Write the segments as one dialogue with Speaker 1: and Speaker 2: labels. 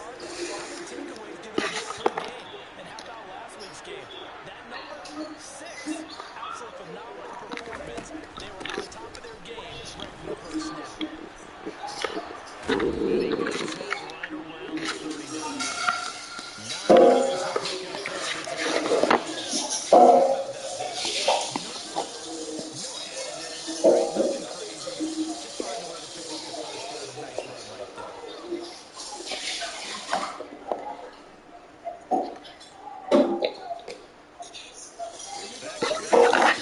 Speaker 1: are they? How many takeaways do they get per game? And how about last week's game? That number, 6. Absolutely phenomenal performance. They were on top of their game right from the first snap.
Speaker 2: And he gets that right around the 39. 9 yards to pick up there, and it's a first down.
Speaker 1: How about that pass? No throws, no added in it, right? Nothing crazy. Just finding a way to pick up the first down. A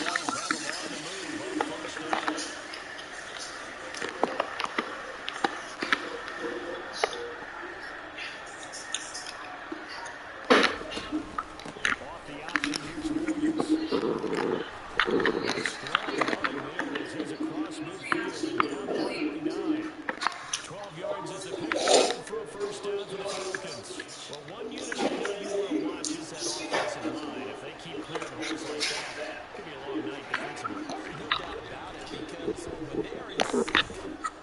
Speaker 1: nice run right there.
Speaker 2: Back-to-back run plays have them on the move on first down. Off the option, here's Williams. Strong running there as he's across midfield and down to the 49. 12 yards is the pickup, good for a first down for the Falcons. Well, one unit I know you want to watch is that offensive line. If they keep clearing holes like that, it could be a long night defensively.
Speaker 1: No doubt about it, because when they are in sync,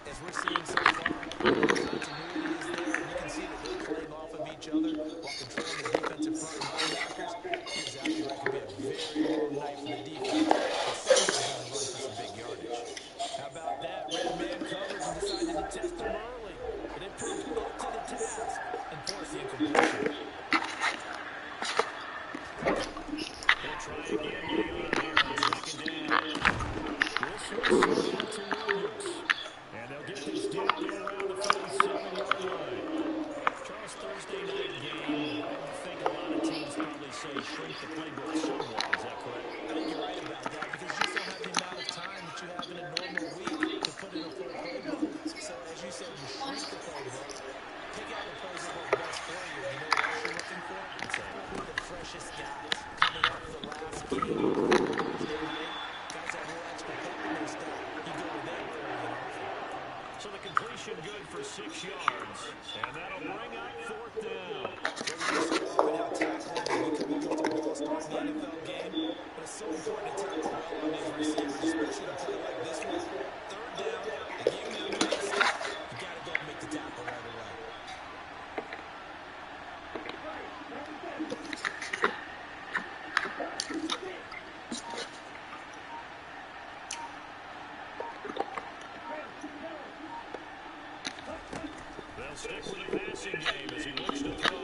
Speaker 1: as we're seeing so far, the continuity is there. You can see that they're playing off of each other while controlling the defensive front and linebackers. You're exactly right. It could be a very long night for the defense, but somebody's going to run for some big yardage. How about that? Ran man coverage and decided to test them early. But it proved up to the task and forced the incompletion.
Speaker 2: They'll try again later on here on second down. This will send out to Williams. And they'll get this down to around the 37-yard line. Charles, Thursday night game, I think a lot of teams probably say shrink the playbook somewhat. Is that correct?
Speaker 1: I think you're right about that because you still have the amount of time that you have in a normal week to put in a full playbook. So as you said, you shrink the playbook, pick out the plays that work best for you. You know what else you're looking for? The freshest guys coming off the last game on Thursday night. Guys that were extra pep in their step. You go with them early and often.
Speaker 2: So the completion good for 6 yards. And that'll bring up fourth down.
Speaker 1: We're so often out tackling and become almost a lost art in the NFL game. But it's so important to tackle well on these receivers, especially a play like this one. Third down, the game now missed. You got to go and make the tackle right away.
Speaker 2: They'll stick with the passing game as he looks to throw.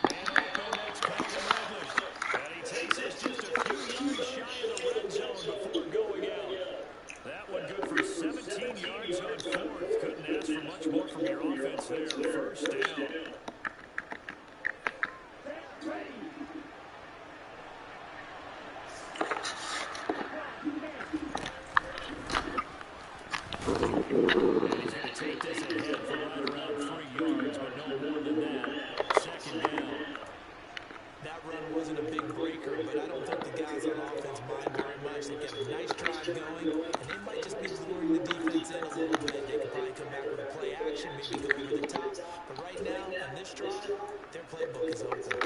Speaker 2: And open, that's Calvin Ridley. And he takes us just a few yards shy of the red zone before going out. That one good for 17 yards on fourth. Couldn't ask for much more from your offense there. First down. He's going to take this ahead for right around 3 yards, but no more than that. Second down.
Speaker 1: That run wasn't a big breaker, but I don't think the guys on offense mind very much. They get a nice drive going, and they might just be luring the defense in a little bit. They could probably come back with a play action, maybe go over the top. But right now, on this drive, their playbook is open.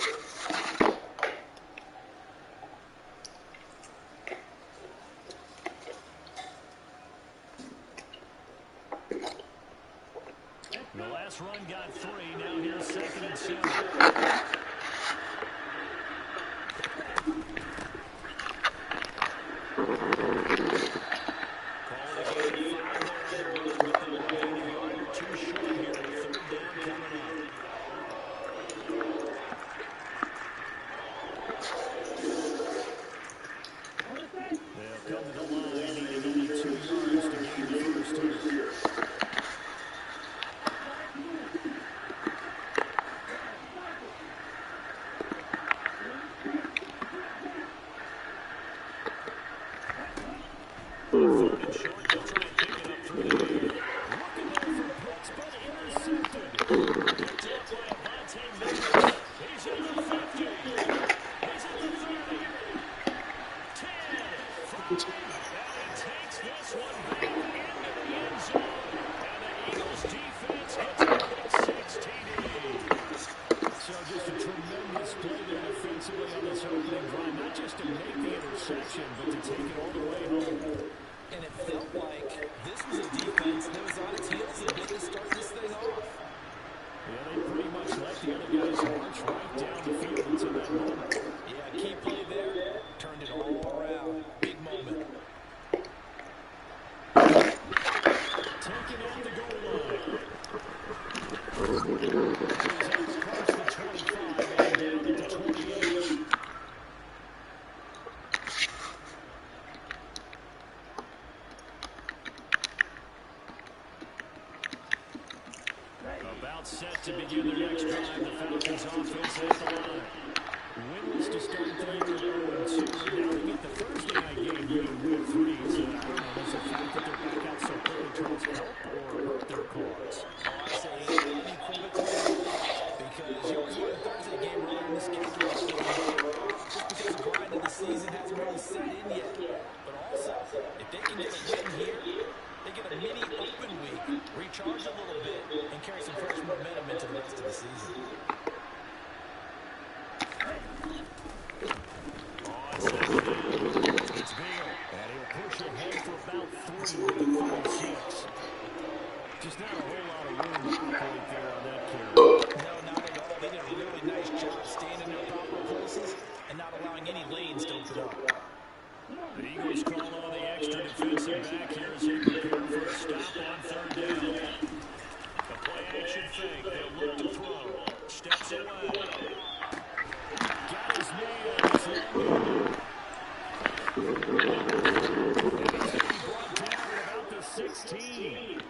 Speaker 2: The last run got 3. Now here's 2nd and 7.
Speaker 1: And it felt like this was a defense that was on its heels a bit to start this thing off.
Speaker 2: Yeah, they pretty much let the other guys march right down the field until that moment.
Speaker 1: Yeah, key play there, turned it all around. Big moment.
Speaker 2: Taken at the goal line. He's up across the 25 and down at the 28. About set to begin their next drive. The Falcons offense at the line. Winless to start the year at 0-2. Now they get the Thursday night game here in week 3. So I don't know, does the fact that they're back out so quickly, Charles, help or hurt their cause?
Speaker 1: Oh, I say unequivocally help, because you always want a Thursday game earlier in the schedule to get them fired up, just because the grind of the season hasn't really set in yet. But also, if they can get a win here, they get a mini open week, recharge a little bit, and carry some fresh momentum into the rest of the season.
Speaker 2: It's Beal, and he'll push ahead for about 3 with the 36. Just not a whole lot of room to operate there on that carry.
Speaker 1: No, not at all. They did a really nice job staying in their proper places and not allowing any lanes to open up.
Speaker 2: The Eagles call on the extra defensive back here as they prepare for a stop on 3rd down. The play-action fake. They'll look to throw. Steps away. Got his man. It's long. And he's going to be brought down at about the 16.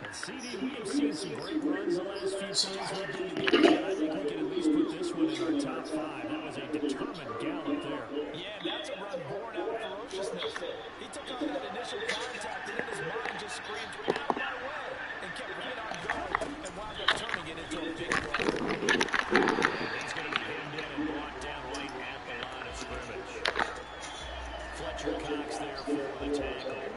Speaker 2: And CD, we have seen some great runs the last few times we've been together, and I think we can at least put this one in our top 5. That was a determined gallop there.
Speaker 1: Yeah, and that's a run born out of ferociousness. He took on that initial contact, and in his mind just screamed, out of my way, and kept right on going, and wound up turning it into a big run.
Speaker 2: He's going to be hemmed in and brought down right at the line of scrimmage. Fletcher Cox there for the tackle.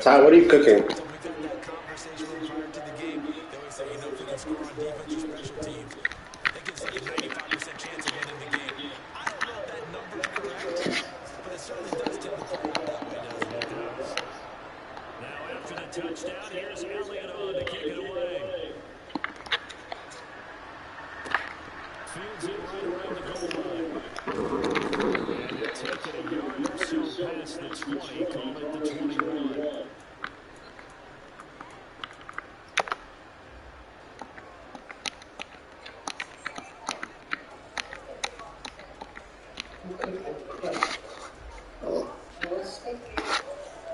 Speaker 3: Ty, what are you cooking?
Speaker 1: We've had that conversation prior to the game. They always say, you know, if you can score on defense or special teams, that gives you a 95% chance of winning the game. I don't know if that number's correct, but it certainly does tend to play out that way, doesn't it?
Speaker 2: Now after the touchdown, here's Elliott on to kick it away. Fields it right around the goal line. And he'll take it a yard or so past the 20, call it the 21.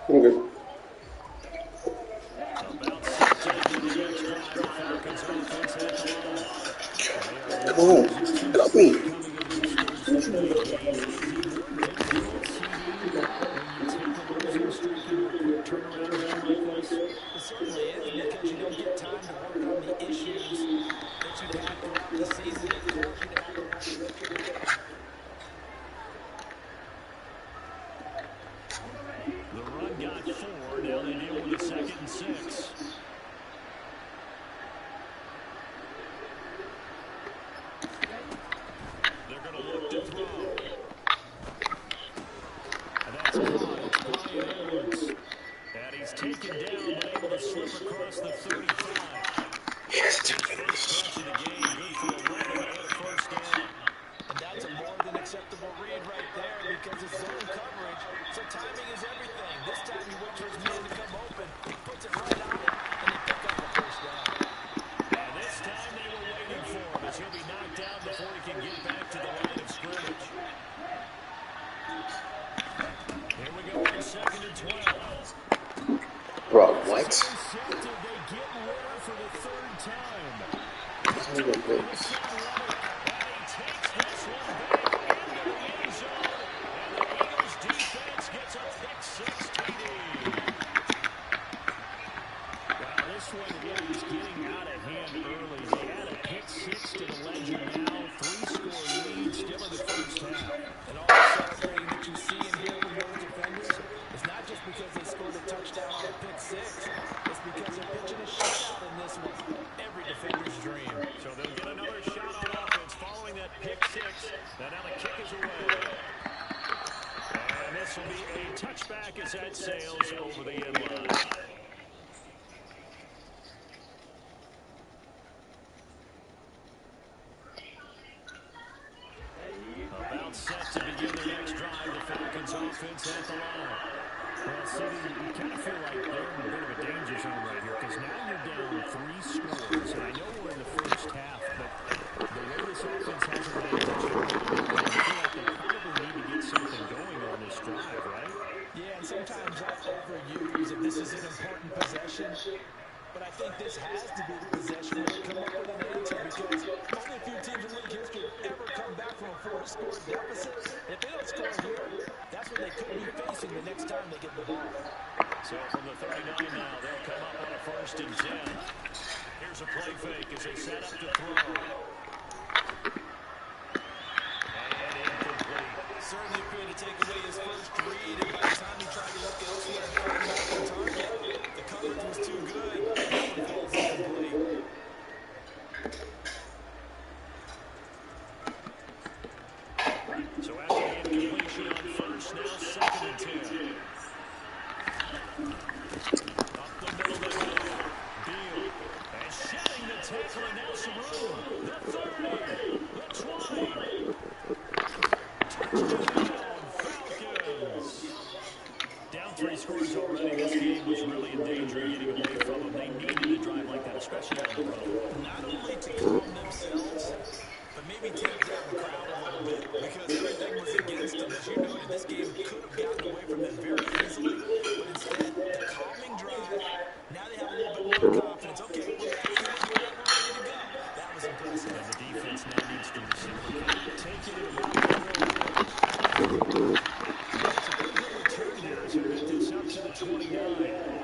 Speaker 3: I'm good. Come on, help me.
Speaker 1: issues that you've had throughout the season that cause you to have to run your kicker back.
Speaker 2: The run got 4. Now they deal with a 2nd and 6. They're going to look to throw. And that's caught. It's Brian Edwards. And he's taken down, but able to slip across the 35. His first catch of the game, good for 11 and a first down.
Speaker 1: And that's a more than acceptable read right there because it's zone coverage, so timing is everything. This time he waits for his man to come open, he puts it right on it, and they pick up a first down.
Speaker 2: And this time they were waiting for him as he'll be knocked down before he can get back to the line of scrimmage. Here we go on 2nd and 12.
Speaker 3: Bro, what?
Speaker 2: Intercepted. They get Ware for the 3rd time.
Speaker 3: Oh my goodness.
Speaker 2: And he takes this one back into the end zone. And the Eagles defense gets a pick 6 TD. Wow, this one is getting out of hand early. They add a pick 6 to the ledger now. 3-score lead still in the first half.
Speaker 1: And all the celebrating that you see and hear from those defenders is not just because they scored a touchdown on a pick 6. It's because they're pitching a shutout in this one. Every defender's dream.
Speaker 2: So they'll get another shot on offense following that pick 6. And now the kick is away. And this will be a touchback as that sails over the end line. About set to begin their next drive, the Falcons offense at the line. Well, CD, you kind of feel like they're in a bit of a danger zone right here because now you're down 3 scores. And I know we're in the first half, but the way this offense hasn't been able to I feel like they probably need to get something going on this drive, right?
Speaker 1: Yeah, and sometimes I'll overuse if this is an important possession. But I think this has to be the possession where they come up with an answer because only a few teams in league history ever come back from a 4-score deficit. If they don't score here, that's what they could be facing the next time they get the ball.
Speaker 2: So from the 39 now, they'll come up on a 1st and 10. Here's a play fake as they set up to throw. And incomplete.
Speaker 1: Certainly appeared to take away his first read, and by the time he tried to look elsewhere and find back on target, the coverage was too good. That one falls incomplete.
Speaker 2: So after the incompletion on 1st, now 2nd and 10. Up the middle they go. Beal. And shedding the tackle, and now some room. The 30. The 20. Touchdown, Falcons. Down 3 scores already. This game was really in danger of getting away from them. They needed a drive like that, especially on the road.
Speaker 1: Not only to calm themselves, but maybe take down the crowd a little bit because everything was against them. As you noted, this game could have gotten away from them very easily, but instead, the calming drive, now they have a little bit more confidence. Okay, we're back here, we're ready to go. That was impressive.
Speaker 2: And the defense now needs to reciprocate. Take it and about to It's a pretty good return here as we get this up to the 29.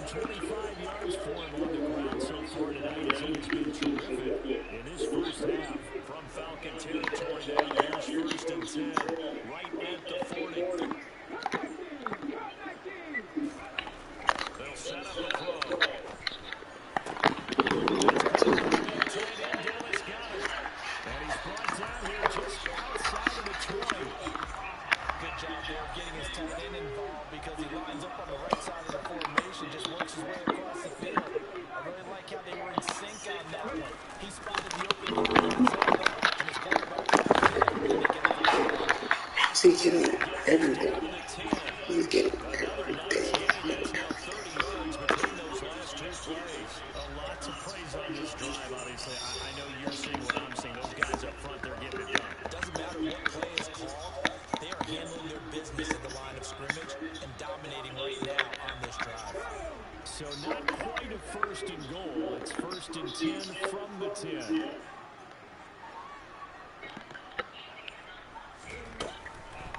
Speaker 2: 25 yards for him on the ground so far tonight as he has been terrific in this first half. From Falcon territory now, here's 1st and 10, right at the 40. They'll set up the throw. It's caught by the big tight end, Dallas Goedert. And he's brought down here just outside of the 20.
Speaker 1: Good job there of getting his tight end involved because he lines up on the right side of the formation, just works his way across the field. I really like how they were in sync on that one. He spotted the open gap in his own lane, and his quarterback tapped it, and they get a first down.
Speaker 3: He's getting everything. He's getting
Speaker 2: Another nice
Speaker 3: everything.
Speaker 2: gain. That's now 30 yards between those last 2 plays. A lot to praise on this drive, obviously. I know you're seeing what I'm seeing. Those guys up front, they're getting it done.
Speaker 1: It doesn't matter what play is called. They are handling their business at the line of scrimmage and dominating right now on this drive.
Speaker 2: So not quite a 1st and goal. It's 1st and 10 from the 10.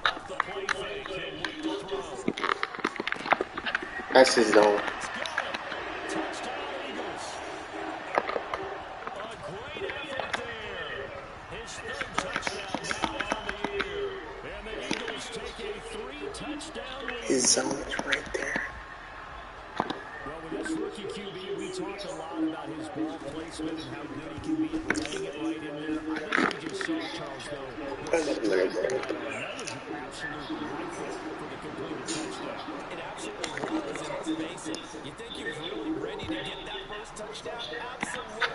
Speaker 2: Off the play fake, he'll look to throw.
Speaker 3: That's his zone.
Speaker 2: Touchdown, Eagles. A great effort there. His 3rd touchdown now on the year. And the Eagles take a 3-touchdown lead.
Speaker 3: His zone is right there.
Speaker 2: Well, with this rookie QB, we talk a lot about his ball placement and how good he can be at laying it right in there. I think we just saw, Charles, though,
Speaker 3: I love Larry Bird.
Speaker 2: that was an absolute rifle for the completed touchdown.
Speaker 1: It absolutely was, and let's face it, you think he was really ready to get that first touchdown? Absolutely.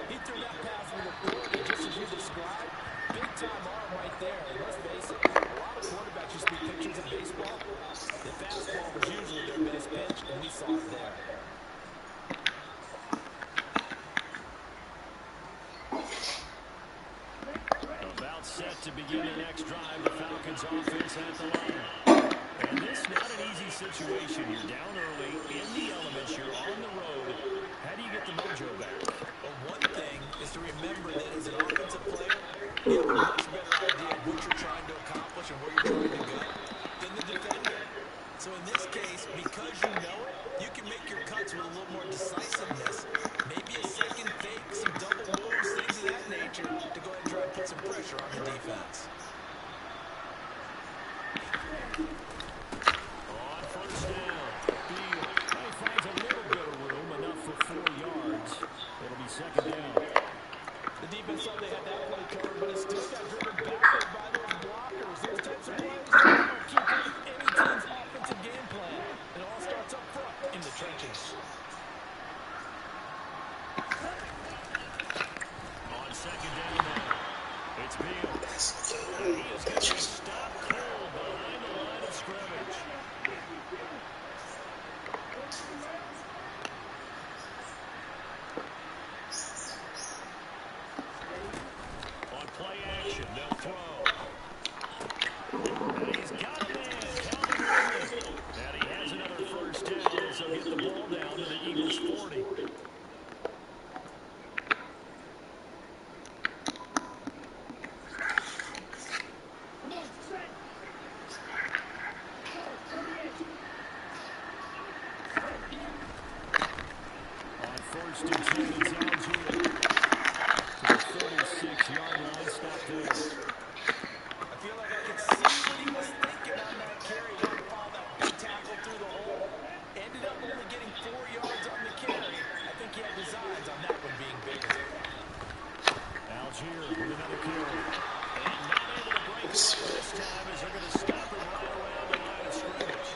Speaker 1: He threw that pass with authority, just as you described. Big-time arm right there, and let's face it, a lot of quarterbacks used to be pitchers in baseball. The fastball was usually their best pitch, and we saw it there.
Speaker 2: About set to begin the next drive. The Falcons offense at the line. And this not an easy situation. You're down early, in the elements, you're on the road. How do you get the mojo back?
Speaker 1: Well, one thing is to remember that as an offensive player, you have a much better idea of what you're trying to accomplish and where you're trying to go than the defender. So in this case, because you know it, you can make your cuts with a little more decisiveness. Maybe a second fake, some double moves, things of that nature to go ahead and try and put some pressure on the defense.
Speaker 2: On 1st down, Field. He finds a little bit of room, enough for 4 yards. It'll be 2nd down.
Speaker 1: The defense thought they had that play covered, but it still got driven backward by those blockers. Those types of plays are key to any team's offensive game plan. It all starts up front in the trenches.
Speaker 2: On 2nd down now, it's Field. He is going to stop cold behind the line of scrimmage. On play action, they'll throw. And he's got a man, Calvin Ridley. And he has another 1st down as they'll get the ball down to the Eagles' 40. On 1st and 10, it's Algier. To the 36-yard line, stop there.
Speaker 1: I feel like I could see what he was thinking on that carry. He followed that big tackle through the hole. Ended up only getting 4 yards on the carry. I think he had designs on that one being bigger.
Speaker 2: Algier with another carry. And not able to break through this time as they're going to stop him right around the line of scrimmage.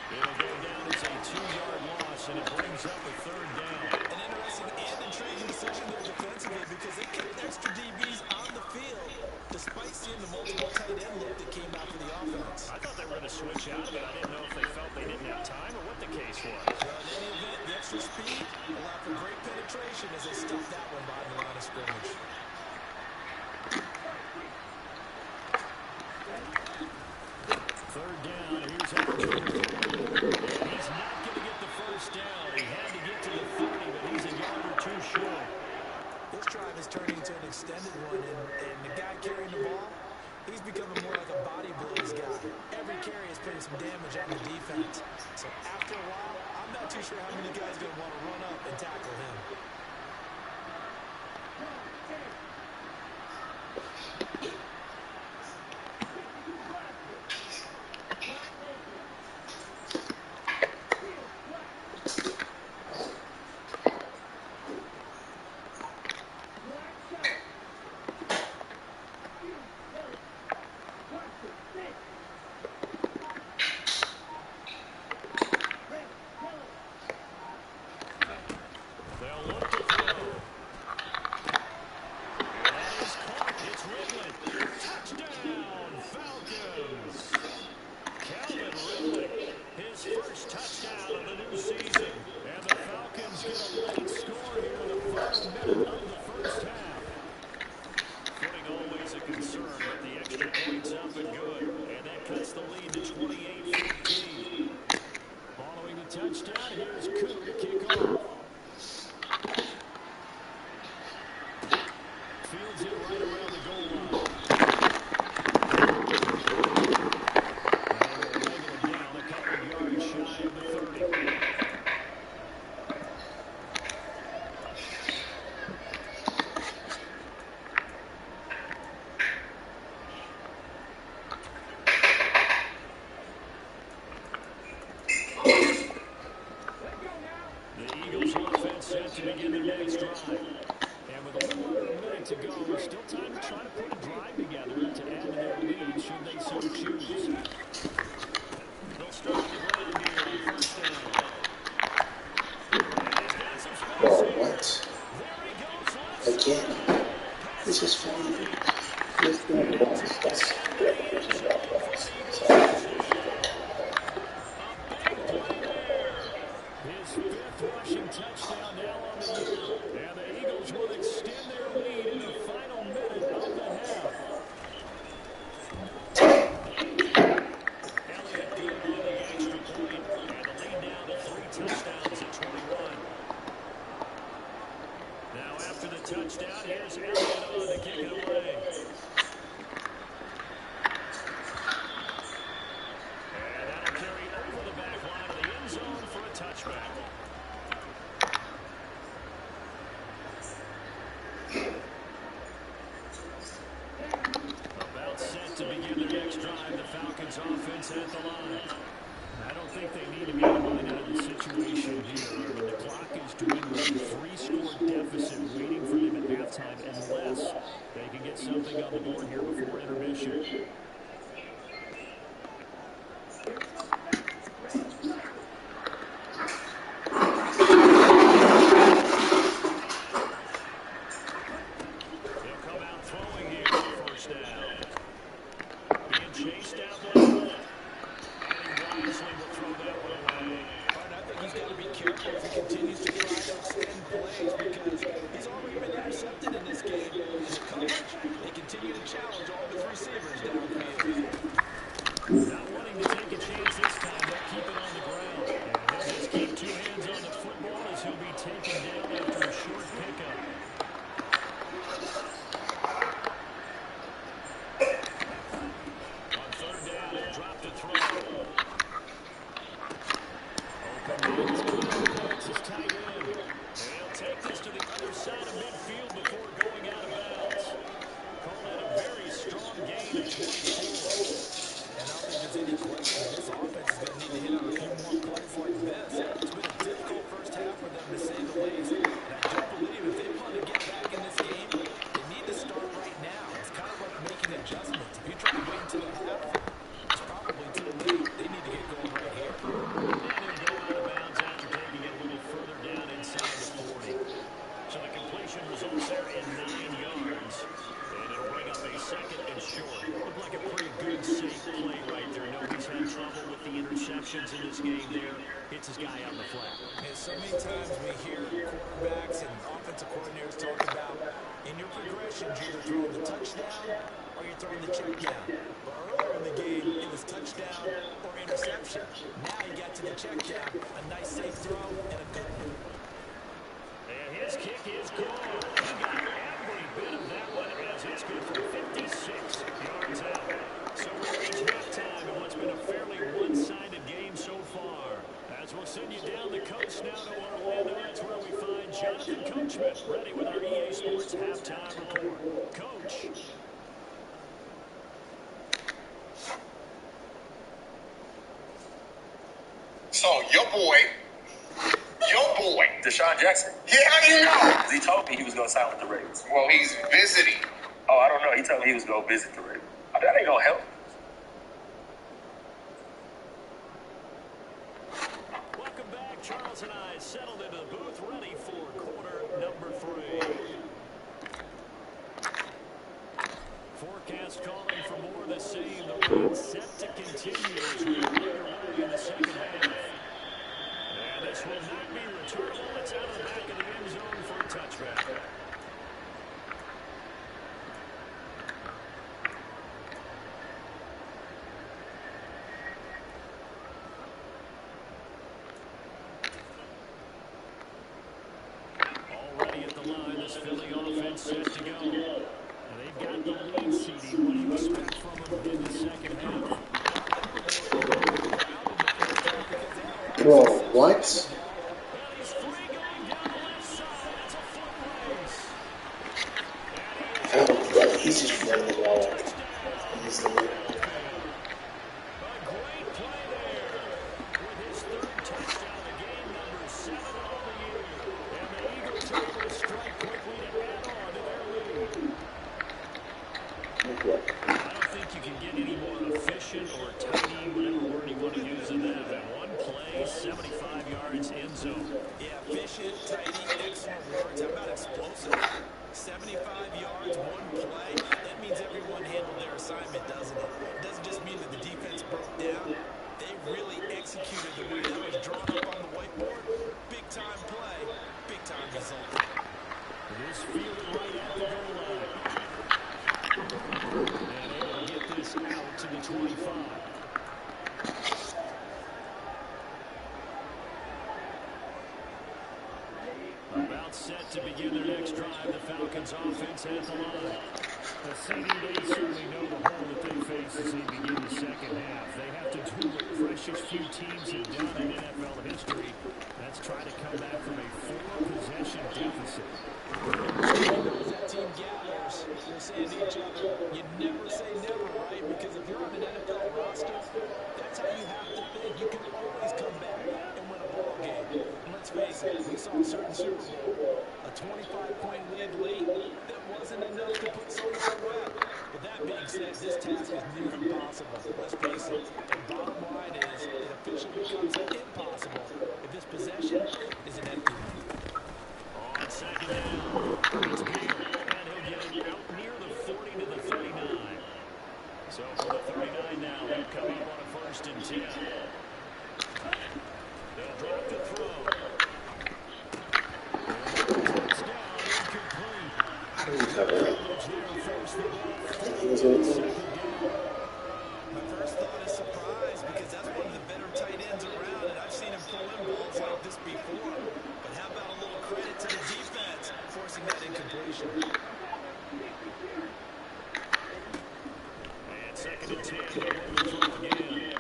Speaker 2: It'll go down as a 2-yard loss, and it brings up a 3rd down.
Speaker 1: An interesting and intriguing decision there defensively because they kept extra DBs on the field despite seeing the multiple tight end look that came out for the offense.
Speaker 2: I thought they were going to switch out of it. I didn't know if they felt they didn't have time or what the case was.
Speaker 1: Well, in any event, the extra speed allowed for great penetration as they stuffed that one behind the line of scrimmage.
Speaker 2: 3rd down, here's Algier. And he's not going to get the 1st down. He had to get to the 30, but he's a yard or 2 short.
Speaker 1: This drive is turning into an extended one, and the guy carrying the ball, he's becoming more like a body blows guy. Every carry is putting some damage on the defense. So after a while, I'm not too sure how many guys guy's going to want to run up and tackle him.
Speaker 2: They'll look to throw. And that is caught. It's Ridley. Touchdown, Falcons. Calvin Ridley, his first touchdown of the new season. And the Falcons get a late score here in the final minute of the first half. Footing always a concern, but the extra point's up and good. And that cuts the lead to 28-14. Following the touchdown, here's Cook to kick off. Fields it right around the goal line. And they will wrangle him down a couple of yards shy of the 30. The Eagles offense set to begin their next drive. And with a little under a minute to go, still time to try to put a drive together to add to their lead should they so choose. They'll start on the ground here on first down. And he's got some space
Speaker 3: Bro,
Speaker 2: here.
Speaker 3: what?
Speaker 2: There he goes, left
Speaker 3: Again?
Speaker 2: side.
Speaker 3: This is fine. This is not that's
Speaker 2: A big play there. His fifth rushing touchdown now on the year. And the Eagles will extend their lead in the final minute of the half. Elliott good on the extra point. And the lead now to 3 touchdowns at 21. Now after the touchdown, here's Elliott on to kick it away. And that'll carry over the back line of the end zone for a touchback. About set to begin their next drive, the Falcons offense at the line. I don't think they need to be reminded of the situation here. I mean, the clock is dwindling. 3-score deficit waiting for them at halftime unless they can get something on the board here before intermission. He'll come out throwing here on first down. Being chased out left. And he wisely will throw that one away.
Speaker 1: And I think he's got to be careful if he continues to try to extend plays because he's already been intercepted in this game. And the coverage, they continue to challenge all his receivers downfield.
Speaker 2: Not wanting to take a chance this time, they'll keep it on the ground. And he'll just keep 2 hands on the football as he'll be taken down after a short pickup. On third down, he'll drop to throw. Open man is clear. It's his tight end. And he'll take this to the other side of midfield before going out of bounds. Call that a very strong gain of 24.
Speaker 1: And I don't think there's any question that this offense is going to need to hit on a few more plays like this. It's been a difficult first half for them, to say the least. And I do believe if they want to get back in this game, they need to start right now. It's kind of like making adjustments. If you try to wait until the half, it's probably too late. They need to get going right here.
Speaker 2: And he'll go out of bounds after taking it a little further down inside the 40. So the completion results there in 9 yards. And it'll bring up a second and short. Looked like a pretty good, safe play right there. No, he's had trouble with the interceptions in this game there. Hits his guy out in the flat.
Speaker 1: And so many times we hear quarterbacks and offensive coordinators talk about in your progressions, you're either throwing the touchdown or you're throwing the check down. But earlier in the game, it was touchdown or interception. Now he got to the check down, a nice safe throw, and a good one.
Speaker 2: And his kick is good. He got every bit of that one as it's good for 56 yards out. So we reach halftime in what's been a fairly one-sided game so far. As we'll send you down the coast now to our Richmond, ready with our EA Sports halftime report. Coach.
Speaker 4: So your boy, Deshaun Jackson. Yeah, how do you know? He told me he was going to sign with the Ravens. Well, he's visiting. Oh, I don't know. He told me he was going to visit the Ravens. I mean, that ain't going to help.
Speaker 2: Welcome back. Charles and I settled into the booth, ready for quarter number 3. Forecast calling for more of the same. The rain set to continue as we get underway in the second half. And this will not be returnable. It's out of the back of the end zone for a touchback. Already at the line, this Philly offense set to go. And they've got the lead seeding. What do you expect from them in the second half?
Speaker 3: Bro, what?
Speaker 2: And he's free going down the left side. It's a foot race. And he is
Speaker 3: Oh, he's just running the ball.
Speaker 2: touchdown.
Speaker 3: Easily.
Speaker 2: A great play there with his 3rd touchdown of the game, number 7 on the year. And the Eagles are able to strike quickly to add on to their lead. I don't think you can get any more efficient or tidy, whatever word you want to use in that. Than one play, 75 yards in zone.
Speaker 1: Yeah, efficient, tidy, excellent words. How about explosive? 75 yards, one play. That means everyone handled their assignment, doesn't it? It doesn't just mean that the defense broke down. They really executed the way that was drawn up on the whiteboard. Big-time play, big-time result.
Speaker 2: This fielded right at the goal line. And able to get this out to the 25. About set to begin their next drive, the Falcons offense at the line. The CD, they certainly know the hole that they face as they begin the second half. They have to do what precious few teams have done in NFL history. That's try to come back from a 4-possession deficit.
Speaker 1: As that team gathers, they're saying to each other, you never say never, right? Because if you're on an NFL roster, that's how you have to think. You can always come back and win a ball game. And let's face it, we saw a certain Super Bowl, a 25-point lead late that wasn't enough to put someone to rest. But that being said, this task is near impossible. Let's face it. And bottom line is, it officially becomes impossible if this possession is an empty one.
Speaker 2: On second down, it's Beal, and he'll get it out near the 40 to the 39. So from the 39 now, they'll come up on a 1st and 10. They'll drop the throw. Touchdown, incomplete.
Speaker 1: My first thought is surprise because that's one of the better tight ends around, and I've seen him pull in balls like this before. But how about a little credit to the defense forcing that incompletion?
Speaker 2: And 2nd and 10, they'll run the throw again.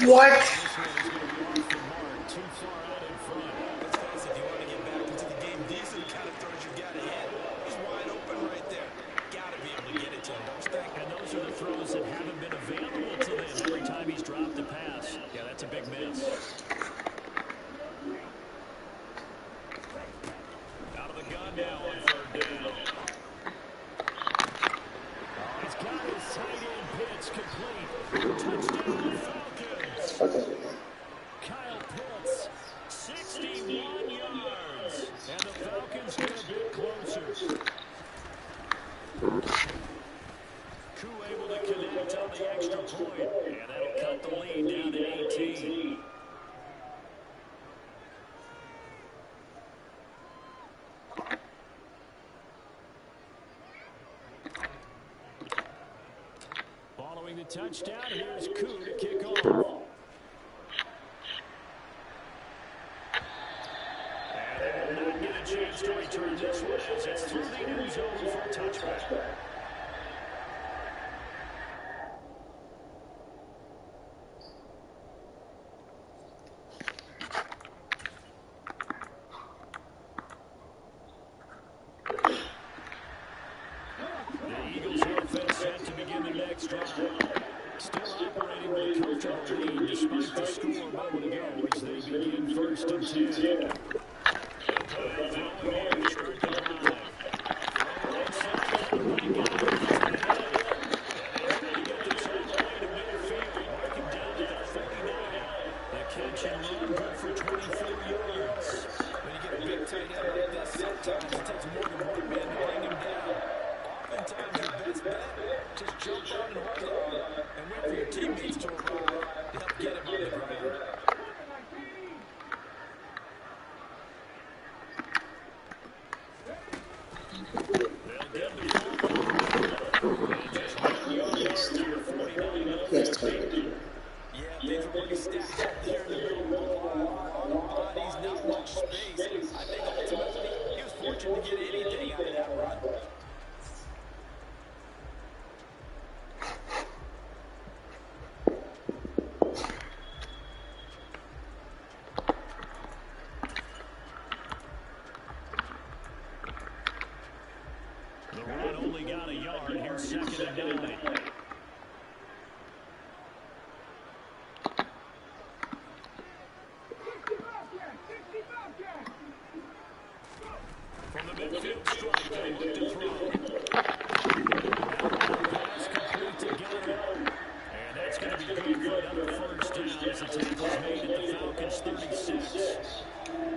Speaker 3: What?
Speaker 2: This one is going to be off the mark, too far out in front.
Speaker 1: Let's face it, if you want to get back into the game decent, kind of throws you got to hit. He's wide open right there. Got to be able to get it to him, don't you think?
Speaker 2: And those are the throws that haven't been available to them every time he's dropped a pass. Yeah, that's a big miss. Out of the gun now on 3rd down. He's got his tight end pitch complete. Touchdown, Falcons.
Speaker 3: Okay.
Speaker 2: Kyle Pitts, 61 yards. And the Falcons get a bit closer. Koo able to connect on the extra point. And that'll cut the lead down to 18. Following the touchdown, here's Koo to kick off. And they will not get a chance to return this one as it's through the end zone for a touchback.
Speaker 1: tight end like this, sometimes it takes more than one man to bring him down. Oftentimes, your best bet, just jump on and hold on and wait for your teammates to arrive to help get him on the ground.
Speaker 2: They'll give the ball. And just 1 yard to the 49.
Speaker 1: Yeah, things were pretty stacked up there in the middle of the line. A lot of bodies, not much space. I think ultimately he was fortunate to get anything out of that run.
Speaker 2: The run only got a yard. Here's 2nd and 9. From the midfield stripe, they look to throw. Pass complete to Gunner. And that's going to be good for another first down as the tackle's made at the Falcons' 36.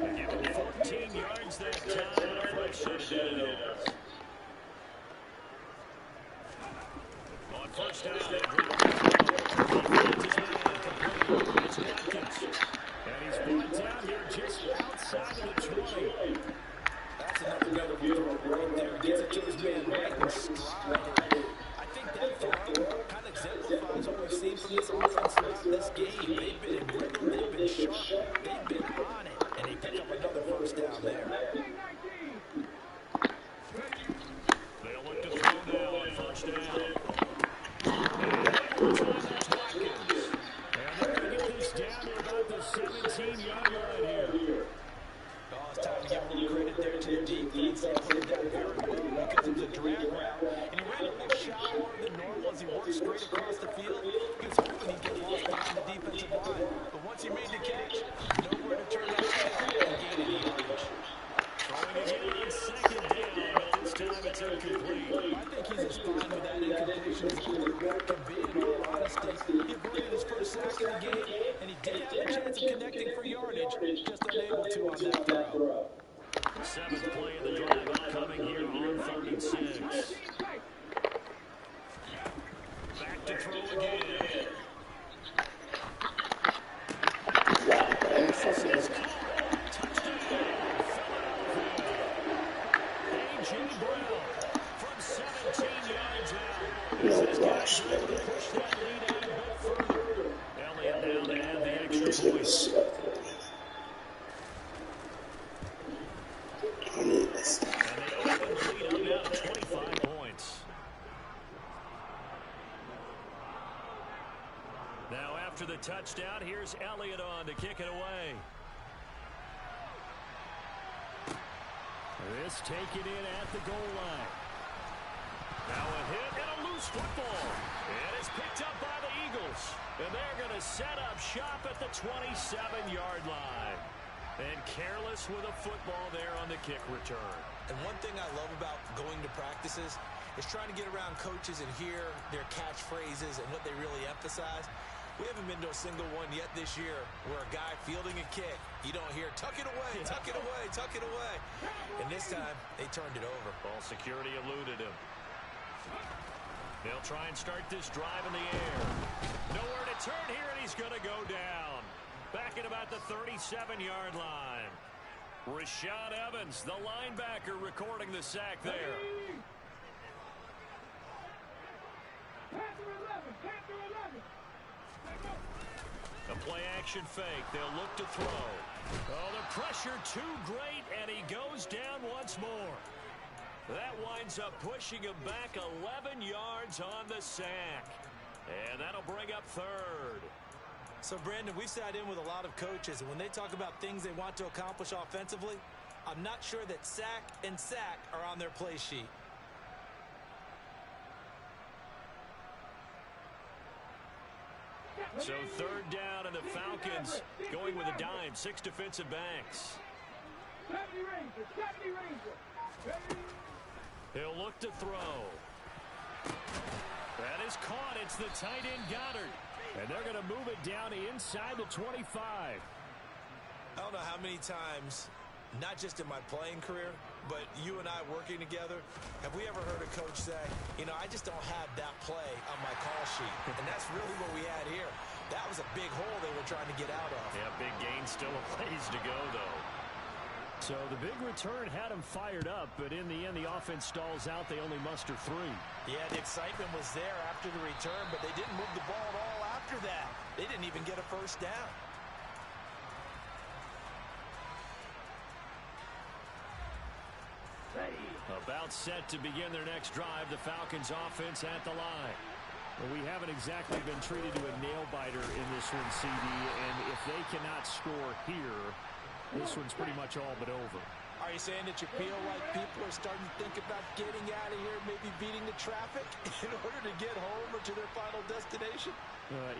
Speaker 2: They give him 14 yards that time and a fresh set of downs. On first down, they drop the throw. He finds his man complete. It's Watkins. And he's brought down here just outside of the 20.
Speaker 1: That's another beautiful throw right there. Gets it to his man right in stride. I think that throw kind of exemplifies what we've seen from this offense throughout this game. They've been in rhythm, they've been sharp, they've been on it, and they pick up another first down there.
Speaker 2: They'll look to throw now on first down. And that's Watkins. And they're going to get this down to about the 17-yard line here.
Speaker 1: Oh, it's time to give a little credit there to the defense. They put it down very well because it was a drag route. And he ran a little shallower than normal as he worked straight across the field. He was hoping he'd get lost behind the defensive line. But once he made the catch, nowhere to turn that tail and gain any yardage.
Speaker 2: Throwing again on 2nd down, but this time it's incomplete.
Speaker 1: I think he's as fine with that incompletion as a quarterback can be, in all honesty. He avoided his first sack of the game, and he did have a chance of connecting for yardage, just unable to on that throw.
Speaker 2: 7th play of the drive upcoming here on 3rd and 6. Back to throw again. Touchdown, A.J. Brown from 17 yards out.
Speaker 3: No rush.
Speaker 2: Push that lead out a bit further. Elliott now to add the extra point. And they open the lead up now to 25 points. Now after the touchdown, here's Elliott on to kick it away. This taken in at the goal line. Now a hit and a loose football. And it's picked up by the Eagles. And they're going to set up shop at the 27-yard line. And careless with a football there on the kick return.
Speaker 1: And one thing I love about going to practices is trying to get around coaches and hear their catchphrases and what they really emphasize. We haven't been to a single one yet this year where a guy fielding a kick, you don't hear, tuck it away, tuck it away, tuck it away. And this time, they turned it over.
Speaker 2: Ball security eluded him. They'll try and start this drive in the air. Nowhere to turn here, and he's going to go down. Back at about the 37-yard line. Rashaan Evans, the linebacker, recording the sack there. A play-action fake. They'll look to throw. Oh, the pressure too great, and he goes down once more. That winds up pushing him back 11 yards on the sack. And that'll bring up 3rd.
Speaker 1: So, Brandon, we've sat in with a lot of coaches, and when they talk about things they want to accomplish offensively, I'm not sure that sack and sack are on their play sheet.
Speaker 2: So 3rd down, and the Falcons going with a dime. 6 defensive backs. He'll look to throw. That is caught. It's the tight end Goddard. And they're going to move it down inside the 25.
Speaker 1: I don't know how many times Not just in my playing career, but you and I working together. Have we ever heard a coach say, you know, I just don't have that play on my call sheet? And that's really what we had here. That was a big hole they were trying to get out of.
Speaker 2: Yeah, big gain, still a ways to go, though. So the big return had them fired up, but in the end, the offense stalls out. They only muster 3.
Speaker 1: Yeah, the excitement was there after the return, but they didn't move the ball at all after that. They didn't even get a first down.
Speaker 2: About set to begin their next drive, the Falcons offense at the line. Well, we haven't exactly been treated to a nail-biter in this one, CD, and if they cannot score here, this one's pretty much all but over.
Speaker 1: Are you saying that you feel like people are starting to think about getting out of here, maybe beating the traffic in order to get home or to their final destination?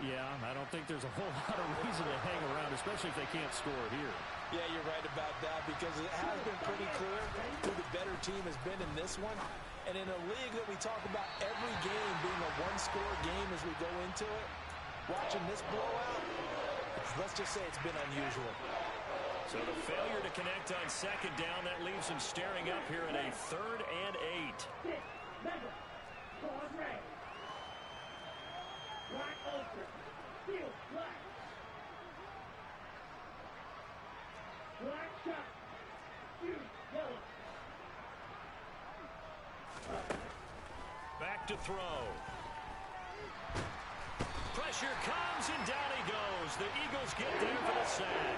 Speaker 2: Yeah, I don't think there's a whole lot of reason to hang around, especially if they can't score here.
Speaker 1: Yeah, you're right about that because it has been pretty clear who the better team has been in this one. And in a league that we talk about every game being a one-score game as we go into it, watching this blowout, let's just say it's been unusual.
Speaker 2: So the failure to connect on second down, that leaves them staring up here at a 3rd and 8.
Speaker 3: Black open. Field black. Black shot. Shoot. Yellow.
Speaker 2: Back to throw. Pressure comes and down he goes. The Eagles get there for the sack.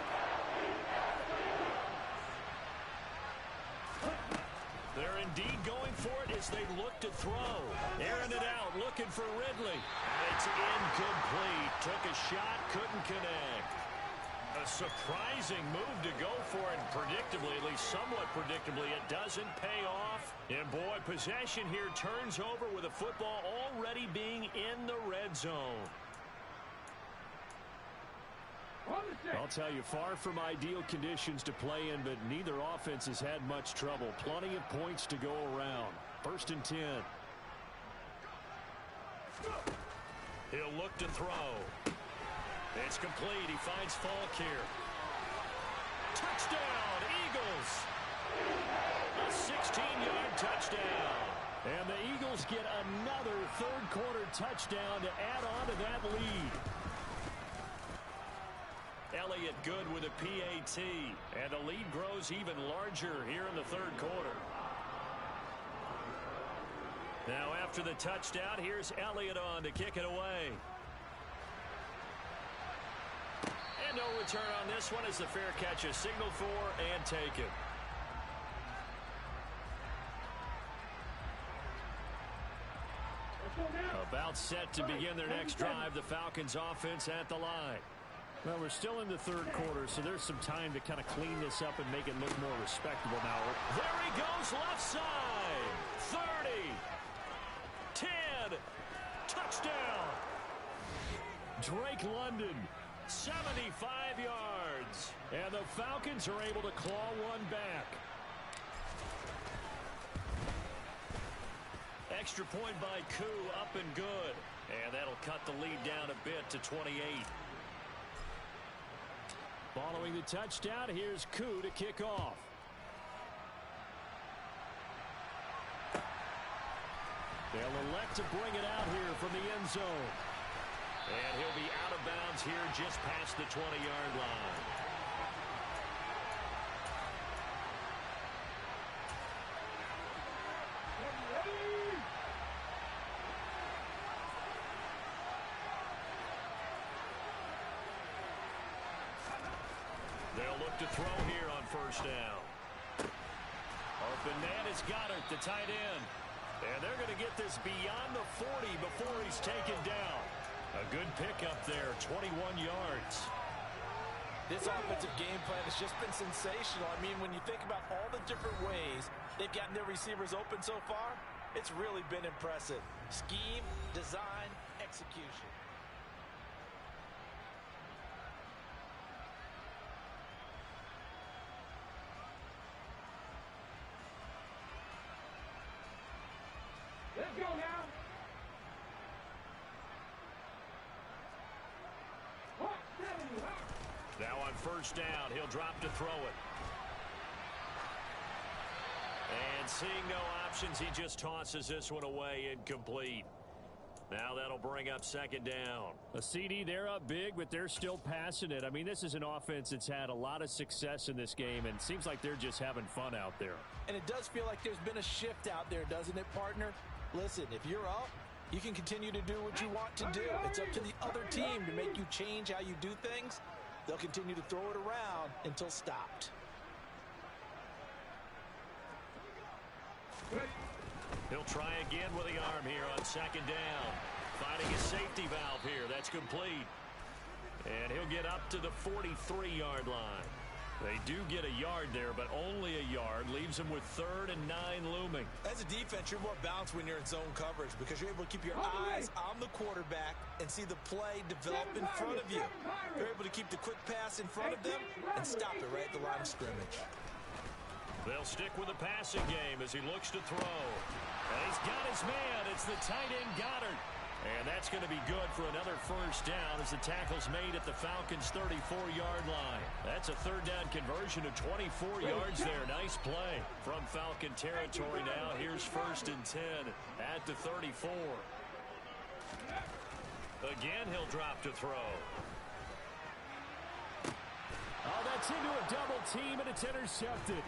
Speaker 2: They're indeed going for it as they look to throw. Airing it out, looking for Ridley. And it's incomplete. Took a shot, couldn't connect. A surprising move to go for it. Predictably, at least somewhat predictably, it doesn't pay off. And boy, possession here turns over with a football already being in the red zone. I'll tell you, far from ideal conditions to play in, but neither offense has had much trouble. Plenty of points to go around. 1st and 10. He'll look to throw. It's complete. He finds Falk here. Touchdown, Eagles! A 16-yard touchdown. And the Eagles get another third-quarter touchdown to add on to that lead. Elliott good with a PAT, and the lead grows even larger here in the 3rd quarter. Now after the touchdown, here's Elliott on to kick it away. And no return on this one as the fair catch is signaled for and taken. About set to begin their next drive, the Falcons offense at the line. Well, we're still in the 3rd quarter, so there's some time to kind of clean this up and make it look more respectable now. There he goes, left side. 30. 10. Touchdown. Drake London, 75 yards. And the Falcons are able to claw one back. Extra point by Koo, up and good. And that'll cut the lead down a bit to 28. Following the touchdown, here's Koo to kick off. They'll elect to bring it out here from the end zone. And he'll be out of bounds here just past the 20-yard line. They'll look to throw here on 1st down. Open man is Goddard, the tight end. And they're going to get this beyond the 40 before he's taken down. A good pickup there, 21 yards.
Speaker 1: This offensive game plan has just been sensational. I mean, when you think about all the different ways they've gotten their receivers open so far, it's really been impressive. Scheme, design, execution.
Speaker 3: Let's go now.
Speaker 2: Now on 1st down, he'll drop to throw it. And seeing no options, he just tosses this one away incomplete. Now that'll bring up second down.
Speaker 5: A CD, they're up big, but they're still passing it. I mean, this is an offense that's had a lot of success in this game, and it seems like they're just having fun out there.
Speaker 1: And it does feel like there's been a shift out there, doesn't it, partner? Listen, if you're up, you can continue to do what you want to do. It's up to the other team to make you change how you do things. They'll continue to throw it around until stopped.
Speaker 2: He'll try again with the arm here on second down. Finding a safety valve here. That's complete. And he'll get up to the 43-yard line. They do get a yard there, but only a yard. Leaves him with 3rd and 9 looming.
Speaker 1: As a defense, you're more balanced when you're in zone coverage because you're able to keep your eyes on the quarterback and see the play develop in front of you. You're able to keep the quick pass in front of them and stop it right at the line of scrimmage.
Speaker 2: They'll stick with the passing game as he looks to throw. And he's got his man. It's the tight end Goddard. And that's going to be good for another first down as the tackle's made at the Falcons' 34-yard line. That's a 3rd down conversion of 24 yards there. Nice play from Falcon territory now. Here's 1st and 10 at the 34. Again, he'll drop to throw.
Speaker 5: Oh, that's into a double team, and it's intercepted.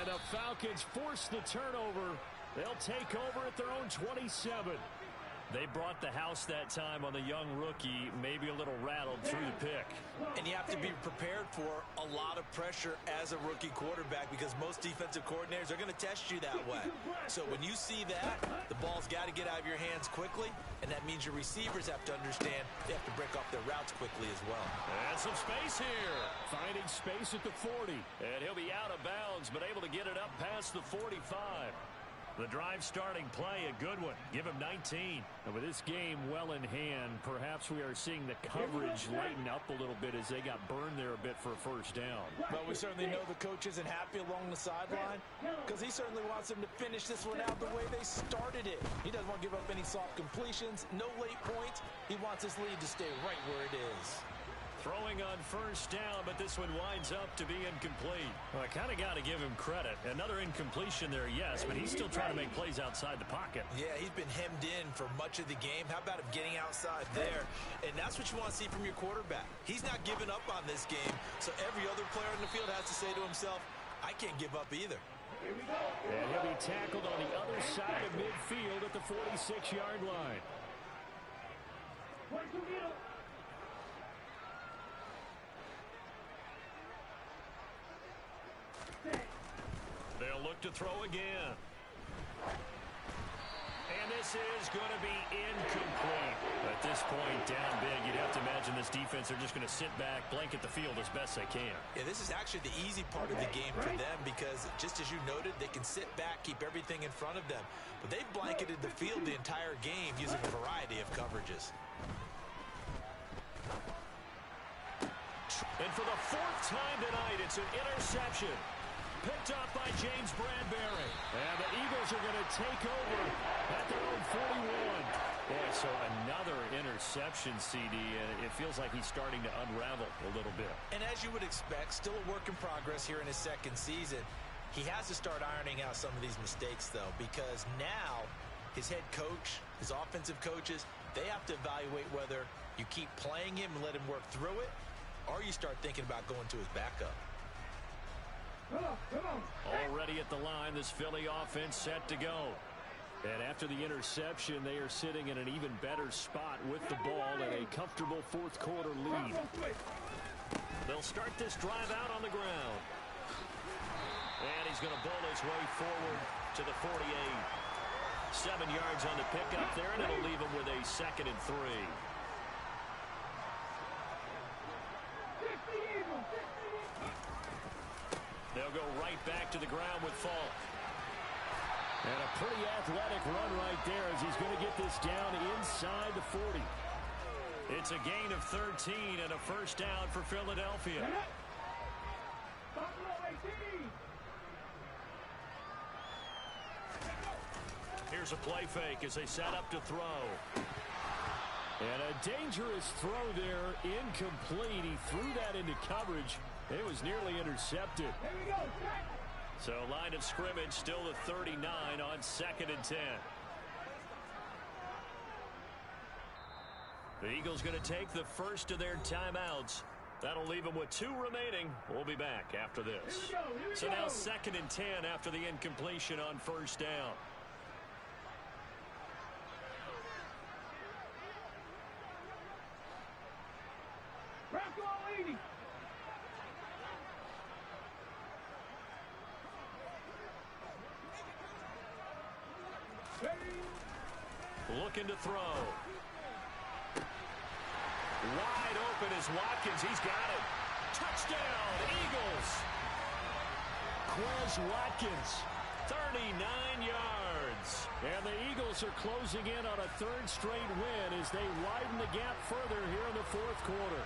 Speaker 5: And the Falcons force the turnover. They'll take over at their own 27. They brought the house that time on the young rookie, maybe a little rattled through the pick.
Speaker 1: And you have to be prepared for a lot of pressure as a rookie quarterback because most defensive coordinators are going to test you that way. So when you see that, the ball's got to get out of your hands quickly, and that means your receivers have to understand they have to break off their routes quickly as well.
Speaker 2: And some space here.
Speaker 5: Finding space at the 40.
Speaker 2: And he'll be out of bounds, but able to get it up past the 45. The drive starting play, a good one. Give him 19.
Speaker 5: And with this game well in hand, perhaps we are seeing the coverage lighten up a little bit as they got burned there a bit for a first down.
Speaker 1: Well, we certainly know the coach isn't happy along the sideline because he certainly wants them to finish this one out the way they started it. He doesn't want to give up any soft completions, no late points. He wants his lead to stay right where it is.
Speaker 2: Throwing on first down, but this one winds up to be incomplete.
Speaker 5: Well, I kind of got to give him credit. Another incompletion there, yes, but he's still trying to make plays outside the pocket.
Speaker 1: Yeah, he's been hemmed in for much of the game. How about him getting outside there? And that's what you want to see from your quarterback. He's not giving up on this game, so every other player in the field has to say to himself, I can't give up either.
Speaker 5: And he'll be tackled on the other side of midfield at the 46-yard line.
Speaker 2: They'll look to throw again. And this is going to be incomplete.
Speaker 5: At this point, down big, you'd have to imagine this defense, they're just going to sit back, blanket the field as best they can.
Speaker 1: Yeah, this is actually the easy part of the game for them because, just as you noted, they can sit back, keep everything in front of them. But they've blanketed the field the entire game using a variety of coverages.
Speaker 2: And for the 4th time tonight, it's an interception. Picked up by James Bradbury.
Speaker 5: And the Eagles are going to take over at their own 41. Boy, so another interception, CD, and it feels like he's starting to unravel a little bit.
Speaker 1: And as you would expect, still a work in progress here in his 2nd season. He has to start ironing out some of these mistakes, though, because now his head coach, his offensive coaches, they have to evaluate whether you keep playing him and let him work through it, or you start thinking about going to his backup.
Speaker 5: Already at the line, this Philly offense set to go. And after the interception, they are sitting in an even better spot with the ball and a comfortable 4th quarter lead.
Speaker 2: They'll start this drive out on the ground. And he's going to bowl his way forward to the 48. 7 yards on the pickup there, and it'll leave him with a 2nd and 3. They'll go right back to the ground with Falk.
Speaker 5: And a pretty athletic run right there as he's going to get this down inside the 40.
Speaker 2: It's a gain of 13 and a first down for Philadelphia. Here's a play fake as they set up to throw.
Speaker 5: And a dangerous throw there, incomplete. He threw that into coverage, It was nearly intercepted. So line of scrimmage still the 39 on 2nd and 10. The Eagles going to take the first of their timeouts. That'll leave them with 2 remaining. We'll be back after this. So now 2nd and 10 after the incompletion on 1st down. Looking to throw. Wide open is Watkins. He's got it. Touchdown, Eagles. Quez Watkins, 39 yards. And the Eagles are closing in on a 3rd straight win as they widen the gap further here in the 4th quarter.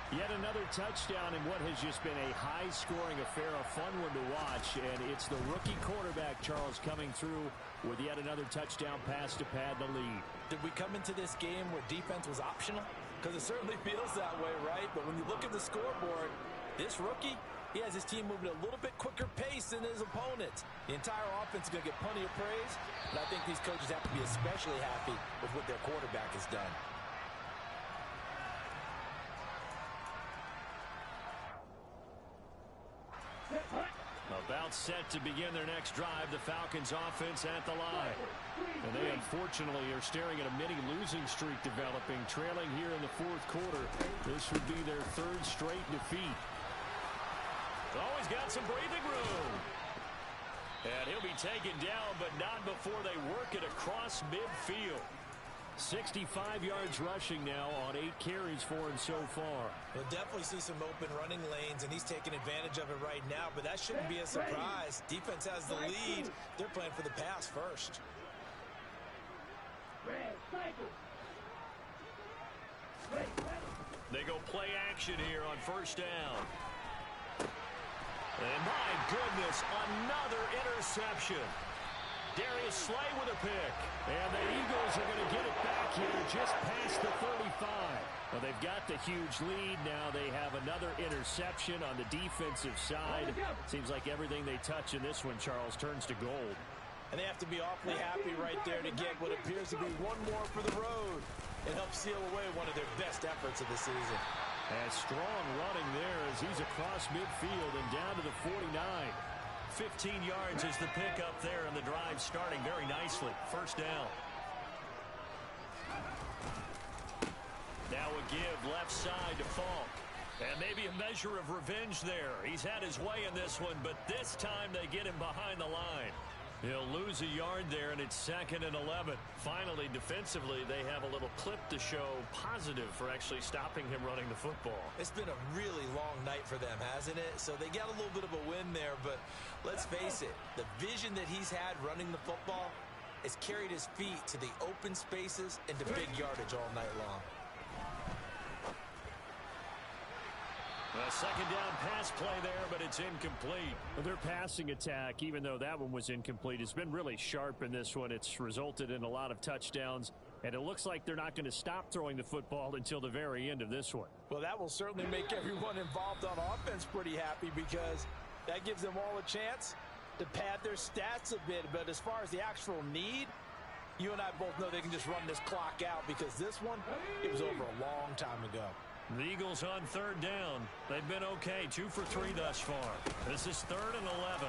Speaker 5: Yet another touchdown in what has just been a high-scoring affair, a fun one to watch. And it's the rookie quarterback, Charles, coming through with yet another touchdown pass to pad the lead.
Speaker 1: Did we come into this game where defense was optional? Because it certainly feels that way, right? But when you look at the scoreboard, this rookie, he has his team moving at a little bit quicker pace than his opponents. The entire offense is going to get plenty of praise, but I think these coaches have to be especially happy with what their quarterback has done.
Speaker 5: About set to begin their next drive, the Falcons offense at the line. And they unfortunately are staring at a mini losing streak developing, trailing here in the 4th quarter. This would be their 3rd straight defeat. Always got some breathing room. And he'll be taken down, but not before they work it across midfield. 65 yards rushing now on 8 carries for him so far.
Speaker 1: We'll definitely see some open running lanes, and he's taking advantage of it right now, but that shouldn't be a surprise. Defense has the lead. They're playing for the pass first.
Speaker 5: They go play action here on 1st down. And my goodness, another interception. Darius Slay with a pick. And the Eagles are going to get it back here just past the 35. Well, they've got the huge lead. Now they have another interception on the defensive side. Seems like everything they touch in this one, Charles, turns to gold.
Speaker 1: And they have to be awfully happy right there to get what appears to be one more for the road and help seal away one of their best efforts of the season.
Speaker 5: And strong running there as he's across midfield and down to the 49. 15 yards is the pickup there, and the drive starting very nicely. 1st down. Now a give left side to Falk. And maybe a measure of revenge there. He's had his way in this one, but this time they get him behind the line. He'll lose a yard there, and it's 2nd and 11. Finally, defensively, they have a little clip to show positive for actually stopping him running the football.
Speaker 1: It's been a really long night for them, hasn't it? So they got a little bit of a win there, but let's face it, the vision that he's had running the football has carried his feet to the open spaces and to big yardage all night long.
Speaker 5: A 2nd down pass play there, but it's incomplete. Their passing attack, even though that one was incomplete, has been really sharp in this one. It's resulted in a lot of touchdowns, and it looks like they're not going to stop throwing the football until the very end of this one.
Speaker 1: Well, that will certainly make everyone involved on offense pretty happy because that gives them all a chance to pad their stats a bit. But as far as the actual need, you and I both know they can just run this clock out because this one, it was over a long time ago.
Speaker 5: The Eagles on 3rd down. They've been okay, 2 for 3 thus far. This is 3rd and 11.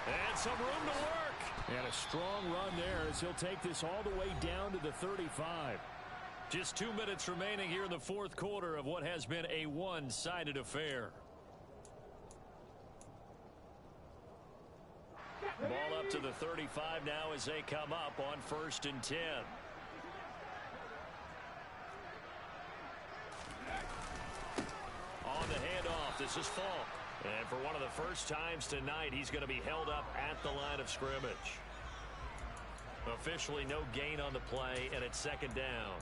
Speaker 5: And some room to work. And a strong run there as he'll take this all the way down to the 35. Just 2 minutes remaining here in the 4th quarter of what has been a one-sided affair. Ball up to the 35 now as they come up on 1st and 10. On the handoff, this is Falk. And for one of the first times tonight, he's going to be held up at the line of scrimmage. Officially no gain on the play, and it's 2nd down.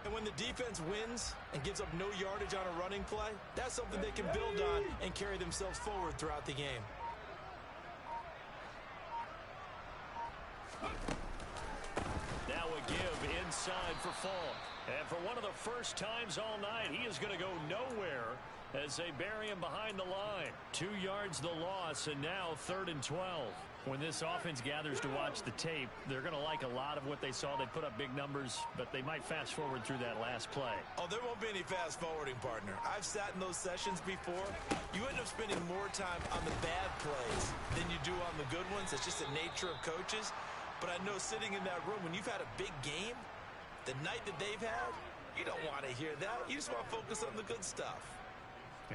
Speaker 1: And when the defense wins and gives up no yardage on a running play, that's something they can build on and carry themselves forward throughout the game.
Speaker 5: Now a give inside for Falk. And for one of the first times all night, he is going to go nowhere as they bury him behind the line. 2 yards the loss, and now 3rd and 12. When this offense gathers to watch the tape, they're going to like a lot of what they saw. They put up big numbers, but they might fast forward through that last play.
Speaker 1: Oh, there won't be any fast forwarding, partner. I've sat in those sessions before. You end up spending more time on the bad plays than you do on the good ones. It's just the nature of coaches. But I know sitting in that room, when you've had a big game, the night that they've had, you don't want to hear that. You just want to focus on the good stuff.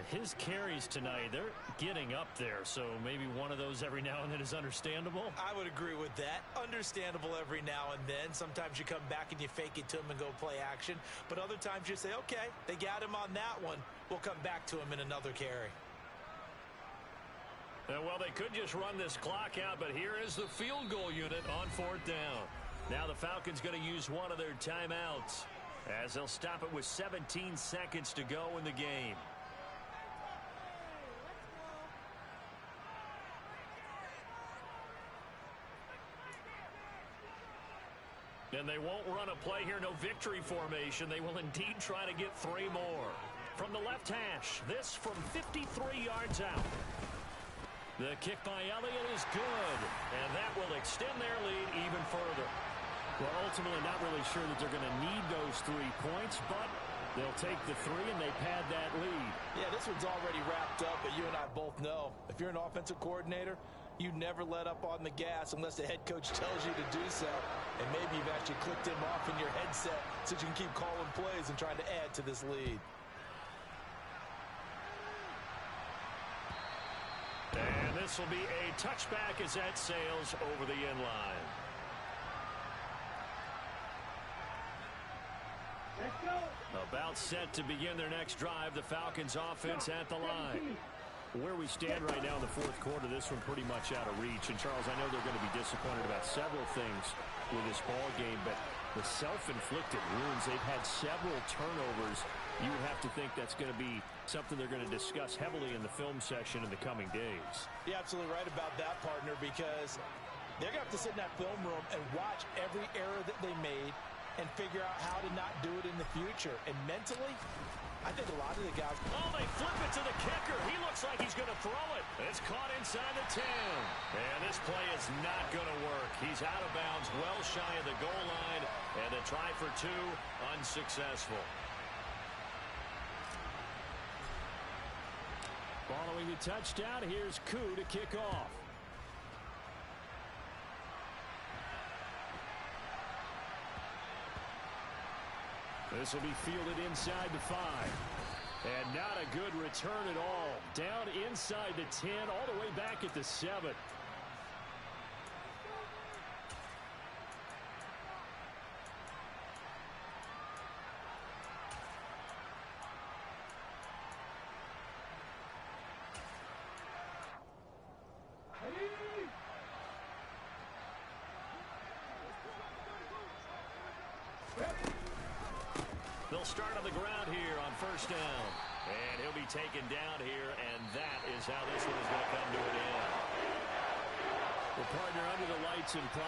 Speaker 5: His carries tonight, they're getting up there, so maybe one of those every now and then is understandable.
Speaker 1: I would agree with that. Understandable every now and then. Sometimes you come back and you fake it to him and go play action. But other times you say, okay, they got him on that one. We'll come back to him in another carry.
Speaker 5: Well, they could just run this clock out, but here is the field goal unit on 4th down. Now the Falcons going to use one of their timeouts as they'll stop it with 17 seconds to go in the game. And they won't run a play here, no victory formation. They will indeed try to get 3 more. From the left hash, this from 53 yards out. The kick by Elliott is good, and that will extend their lead even further. Well, ultimately not really sure that they're going to need those 3 points, but they'll take the 3 and they pad that lead.
Speaker 1: Yeah, this one's already wrapped up, but you and I both know if you're an offensive coordinator, you never let up on the gas unless the head coach tells you to do so. And maybe you've actually clicked him off in your headset so you can keep calling plays and trying to add to this lead.
Speaker 5: And this will be a touchback as that sails over the end line. About set to begin their next drive. The Falcons offense at the line. Where we stand right now in the 4th quarter, this one pretty much out of reach. And, Charles, I know they're going to be disappointed about several things with this ball game, but the self-inflicted wounds, they've had several turnovers. You would have to think that's going to be something they're going to discuss heavily in the film session in the coming days.
Speaker 1: You're absolutely right about that, partner, because they're going to have to sit in that film room and watch every error that they made and figure out how to not do it in the future. And mentally, I think a lot of the guys...
Speaker 5: Oh, they flip it to the kicker. He looks like he's going to throw it. It's caught inside the 10. And this play is not going to work. He's out of bounds, well shy of the goal line. And a try for 2, unsuccessful. Following the touchdown, here's Koo to kick off. This will be fielded inside the 5. And not a good return at all. Down inside the 10, all the way back at the 7. They'll start on the ground here on 1st down. And he'll be taken down here, and that is how this one is going to come to an end. The partner under the lights in prime.